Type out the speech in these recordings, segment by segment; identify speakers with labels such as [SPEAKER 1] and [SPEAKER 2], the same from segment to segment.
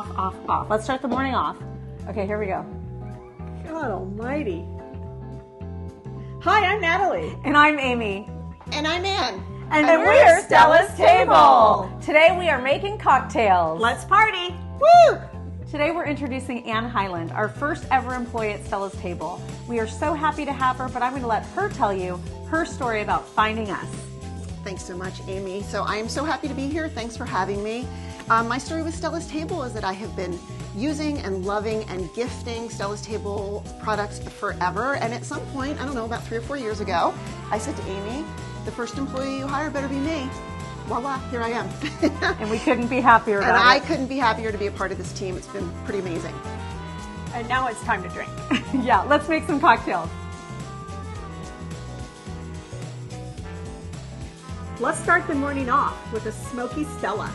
[SPEAKER 1] Off. Let's start the morning off. Okay, here we go.
[SPEAKER 2] God almighty. Hi, I'm Natalie.
[SPEAKER 1] And I'm Amy.
[SPEAKER 3] And I'm Ann.
[SPEAKER 1] And we're Stella's Table. Today we are making cocktails.
[SPEAKER 2] Let's party.
[SPEAKER 1] Woo! Today we're introducing Ann Hyland, our first ever employee at Stella's Table. We are so happy to have her, but I'm going to let her tell you her story about finding us.
[SPEAKER 3] Thanks so much, Amy. So I am so happy to be here. Thanks for having me. My story with Stella's Table is that I have been using and loving and gifting Stella's Table products forever. And at some point, I don't know, about 3 or 4 years ago, I said to Amy, the first employee you hire better be me. Voila, here I am.
[SPEAKER 1] And we couldn't be happier about it.
[SPEAKER 3] And I couldn't be happier to be a part of this team. It's been pretty amazing.
[SPEAKER 2] And now it's time to drink.
[SPEAKER 1] Yeah, let's make some cocktails.
[SPEAKER 2] Let's start the morning off with a Smoky Stella.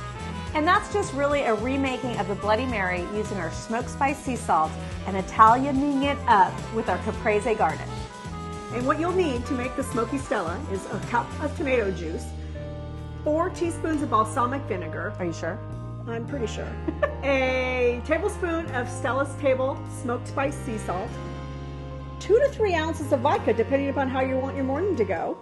[SPEAKER 1] And that's just really a remaking of the Bloody Mary using our smoked spice sea salt and Italianing it up with our caprese garnish.
[SPEAKER 2] And what you'll need to make the Smoky Stella is a cup of tomato juice, 4 teaspoons of balsamic vinegar.
[SPEAKER 1] Are you sure?
[SPEAKER 2] I'm pretty sure. A tablespoon of Stella's Table smoked spice sea salt, 2 to 3 ounces of vodka, depending upon how you want your morning to go.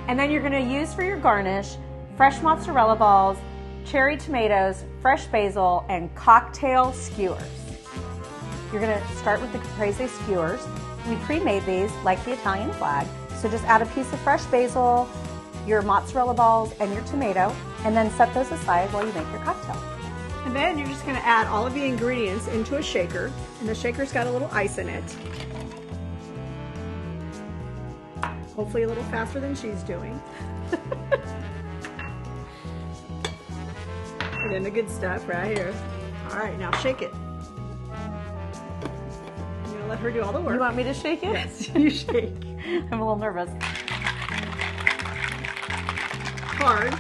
[SPEAKER 1] And then you're going to use for your garnish fresh mozzarella balls, cherry tomatoes, fresh basil, and cocktail skewers. You're going to start with the caprese skewers. We pre-made these like the Italian flag. So just add a piece of fresh basil, your mozzarella balls, and your tomato, and then set those aside while you make your cocktail.
[SPEAKER 2] And then you're just going to add all of the ingredients into a shaker, and the shaker's got a little ice in it. Hopefully a little faster than she's doing. And then the good stuff right here. All right, now shake it. I'm going to let her do all the work.
[SPEAKER 1] You want me to shake it?
[SPEAKER 2] Yes, you shake.
[SPEAKER 1] I'm a little nervous.
[SPEAKER 2] Hard.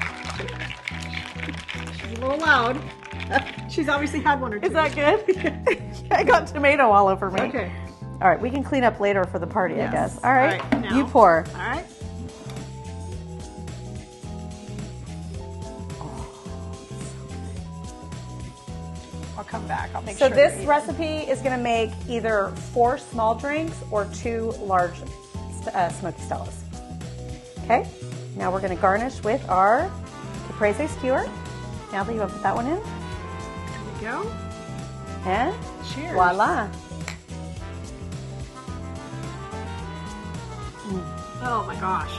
[SPEAKER 2] She's a little loud. She's obviously had one or two.
[SPEAKER 1] Is that good? I got tomato all over me.
[SPEAKER 2] Okay.
[SPEAKER 1] All right, we can clean up later for the party,
[SPEAKER 2] Yes.
[SPEAKER 1] I guess. All right,
[SPEAKER 2] All right, now.
[SPEAKER 1] you pour.
[SPEAKER 2] All right. I'll come back. I'll make
[SPEAKER 1] So
[SPEAKER 2] sure.
[SPEAKER 1] this recipe is going to make either 4 small drinks or 2 large Smoky Stellas. Okay, now we're going to garnish with our caprese skewer. Now that you want to put that one in.
[SPEAKER 2] There we go.
[SPEAKER 1] And
[SPEAKER 2] Cheers.
[SPEAKER 1] voila.
[SPEAKER 2] Oh my gosh.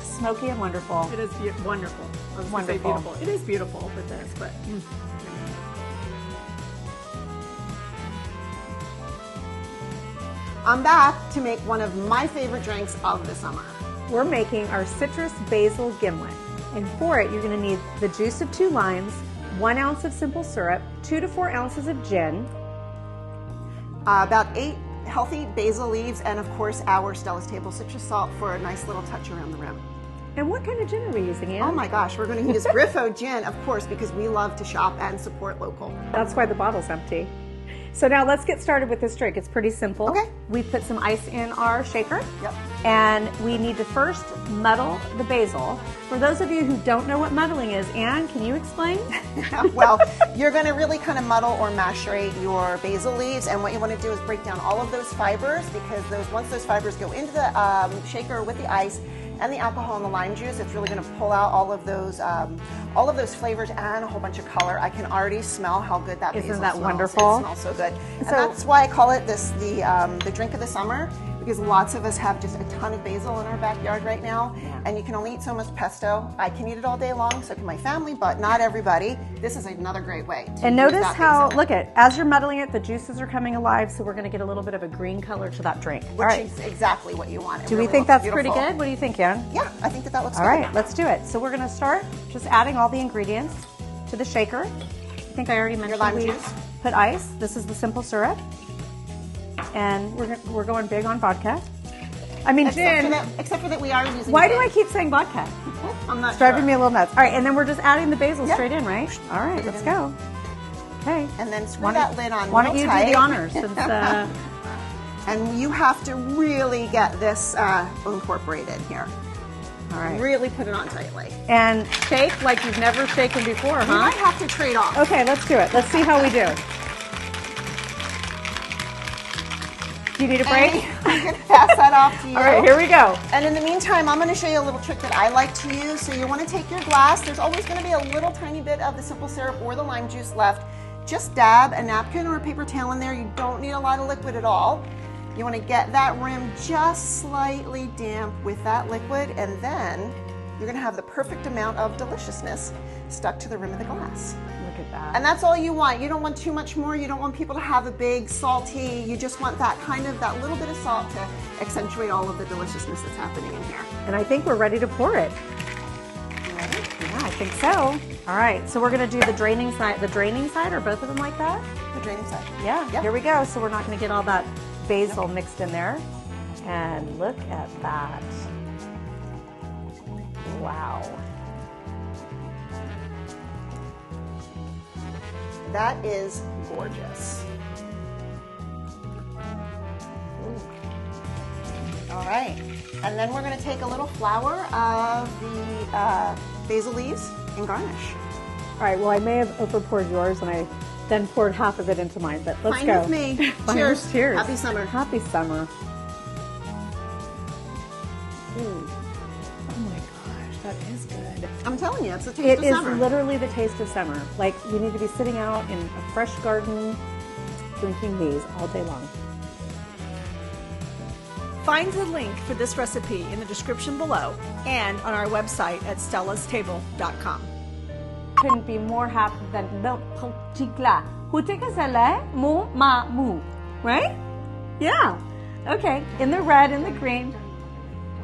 [SPEAKER 1] Smoky and wonderful.
[SPEAKER 2] It is wonderful. I was gonna say
[SPEAKER 1] Wonderful.
[SPEAKER 2] beautiful. It is beautiful with this, but
[SPEAKER 3] I'm back to make one of my favorite drinks of the summer.
[SPEAKER 1] We're making our citrus basil gimlet. And for it, you're going to need the juice of 2 limes, 1 ounce of simple syrup, 2 to 4 ounces of gin,
[SPEAKER 3] About 8 healthy basil leaves, and of course our Stella's Table citrus salt for a nice little touch around the rim.
[SPEAKER 1] and what kind of gin are we using, Ann?
[SPEAKER 3] Oh my gosh, we're going to use Griffo gin, of course, because we love to shop and support local.
[SPEAKER 1] That's why the bottle's empty. So now let's get started with this drink. It's pretty simple.
[SPEAKER 3] Okay.
[SPEAKER 1] We put some ice in our shaker.
[SPEAKER 3] Yep.
[SPEAKER 1] And we need to first muddle the basil. For those of you who don't know what muddling is, Ann, can you explain?
[SPEAKER 3] Well, you're going to really kind of muddle or macerate your basil leaves, and what you want to do is break down all of those fibers, because once those fibers go into the shaker with the ice and the alcohol and the lime juice, it's really going to pull out all of those flavors and a whole bunch of color. I can already smell how good that basil
[SPEAKER 1] Isn't that
[SPEAKER 3] smells.
[SPEAKER 1] wonderful?
[SPEAKER 3] It smells so good, and
[SPEAKER 1] So-
[SPEAKER 3] that's why I call it the drink of the summer. Because lots of us have just a ton of basil in our backyard right now, and you can only eat so much pesto. I can eat it all day long, so can my family, but not everybody. This is another great way to
[SPEAKER 1] And
[SPEAKER 3] use
[SPEAKER 1] notice
[SPEAKER 3] that
[SPEAKER 1] how,
[SPEAKER 3] basil,
[SPEAKER 1] look at, as you're muddling it, the juices are coming alive, so we're going to get a little bit of a green color to that drink.
[SPEAKER 3] which
[SPEAKER 1] All right.
[SPEAKER 3] is exactly what you want. It
[SPEAKER 1] Do we
[SPEAKER 3] really
[SPEAKER 1] think
[SPEAKER 3] looks
[SPEAKER 1] that's pretty
[SPEAKER 3] beautiful.
[SPEAKER 1] good? What do you think, Ann?
[SPEAKER 3] Yeah, I think that looks
[SPEAKER 1] All
[SPEAKER 3] good.
[SPEAKER 1] right, let's do it. So we're going to start just adding all the ingredients to the shaker. I think I already mentioned
[SPEAKER 3] lime
[SPEAKER 1] we
[SPEAKER 3] juice.
[SPEAKER 1] put ice. This is the simple syrup. And we're going big on vodka. I mean, gin.
[SPEAKER 3] Except for that we are using
[SPEAKER 1] Why
[SPEAKER 3] gin.
[SPEAKER 1] do I keep saying vodka?
[SPEAKER 3] I'm not
[SPEAKER 1] It's driving
[SPEAKER 3] sure.
[SPEAKER 1] me a little nuts. All right, and then we're just adding the basil
[SPEAKER 3] Yep.
[SPEAKER 1] straight in, right? All right, let's go. Okay.
[SPEAKER 3] And then screw
[SPEAKER 1] Why don't-
[SPEAKER 3] that lid on
[SPEAKER 1] Why don't
[SPEAKER 3] real
[SPEAKER 1] you
[SPEAKER 3] tight.
[SPEAKER 1] do the honors? Since,
[SPEAKER 3] And you have to really get this incorporated here.
[SPEAKER 1] all right.
[SPEAKER 3] Really put it on tightly.
[SPEAKER 1] And shake like you've never shaken before,
[SPEAKER 3] We might
[SPEAKER 1] huh?
[SPEAKER 3] have to trade off.
[SPEAKER 1] Okay, let's do it. Let's see how we do. Do you need a break?
[SPEAKER 3] I'm going to pass that off to you.
[SPEAKER 1] All right, here we go.
[SPEAKER 3] And in the meantime, I'm going to show you a little trick that I like to use. So you want to take your glass. There's always going to be a little tiny bit of the simple syrup or the lime juice left. Just dab a napkin or a paper towel in there. You don't need a lot of liquid at all. You want to get that rim just slightly damp with that liquid, and then you're going to have the perfect amount of deliciousness stuck to the rim of the glass.
[SPEAKER 1] Look at that.
[SPEAKER 3] And that's all you want. You don't want too much more. You don't want people to have a big salty. You just want that that little bit of salt to accentuate all of the deliciousness that's happening in here.
[SPEAKER 1] And I think we're ready to pour it.
[SPEAKER 3] You ready?
[SPEAKER 1] Yeah, I think so. All right, so we're gonna do the draining side. The draining side, are both of them like that?
[SPEAKER 3] The draining side.
[SPEAKER 1] Yeah,
[SPEAKER 3] Yep.
[SPEAKER 1] Here we go. So we're not gonna get all that basil mixed in there. And look at that. Wow.
[SPEAKER 3] That is gorgeous. All right, and then we're going to take a little flower of the basil leaves and garnish.
[SPEAKER 1] All right, well, I may have over poured yours and I then poured half of it into mine, but let's
[SPEAKER 3] Fine
[SPEAKER 1] go.
[SPEAKER 3] with me.
[SPEAKER 1] Fine.
[SPEAKER 3] Cheers.
[SPEAKER 1] Cheers.
[SPEAKER 3] Happy summer.
[SPEAKER 1] Happy summer. Oh my gosh, that is good.
[SPEAKER 3] I'm telling you, it's the taste
[SPEAKER 1] It
[SPEAKER 3] of
[SPEAKER 1] is
[SPEAKER 3] summer.
[SPEAKER 1] literally the taste of summer. Like, you need to be sitting out in a fresh garden drinking these all day long.
[SPEAKER 2] Find the link for this recipe in the description below and on our website at stellastable.com.
[SPEAKER 1] Couldn't be more happy than the chikla. Right? Yeah. Okay. In the red, in the green.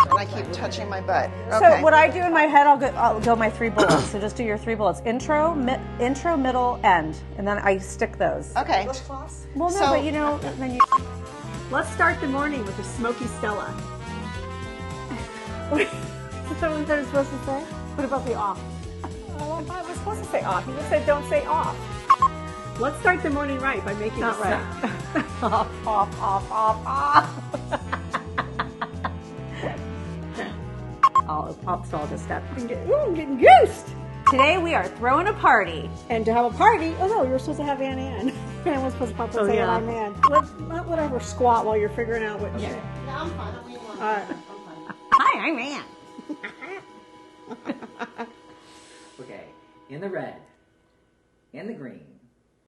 [SPEAKER 3] And I keep touching my butt.
[SPEAKER 1] So
[SPEAKER 3] Okay.
[SPEAKER 1] what I do in my head, I'll go my 3 bullets. So just do your 3 bullets: intro, middle, end, and then I stick those.
[SPEAKER 3] Okay.
[SPEAKER 1] Well, no,
[SPEAKER 3] So-
[SPEAKER 1] but you know, then you.
[SPEAKER 2] Let's start the morning with a Smoky Stella.
[SPEAKER 1] Is that what I was supposed to say? What about the off?
[SPEAKER 2] Oh, I was supposed to say off. You just said don't say off. Let's start the morning right by making
[SPEAKER 1] Not
[SPEAKER 2] a
[SPEAKER 1] right.
[SPEAKER 2] sound.
[SPEAKER 1] off. I'll just step.
[SPEAKER 2] I'm getting goosed.
[SPEAKER 1] Today we are throwing a party.
[SPEAKER 2] And to have a party, oh no, you're supposed to have Ann Ann. Ann was supposed to pop up and say,
[SPEAKER 1] yeah.
[SPEAKER 2] I'm Ann. Let's not let her squat while you're figuring out what
[SPEAKER 3] No, I'm fine. I'm leaving alone.
[SPEAKER 2] All right.
[SPEAKER 3] I'm fine.
[SPEAKER 1] Hi, I'm Ann.
[SPEAKER 4] Okay, in the red, in the green,